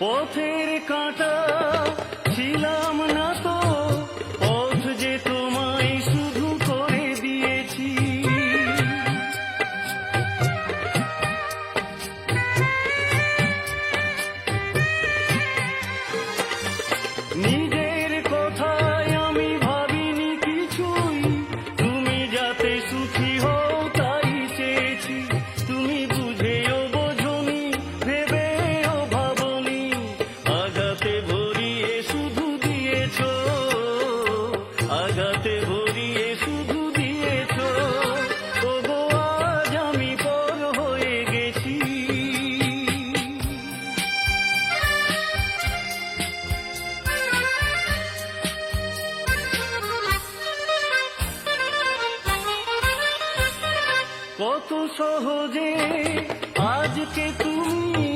পথের কাঁটা ছিলাম না তো, পথ যে তোমায় শুধু করে দিয়েছি। নিজের কথায় আমি ভাবিনি কিছুই, তুমি যাতে সুখী হও তাই চেয়েছি। তুমি বুঝেও বোঝনি, ভেবেও ভাবনি, আঘাতে ভরিয়ে শুধু দিয়েছ, আঘাতে ভরিয়ে শুধু দিয়েছ। তবু আজ আমি পর হয়ে গেছি। কত সহজে আজকে তুমি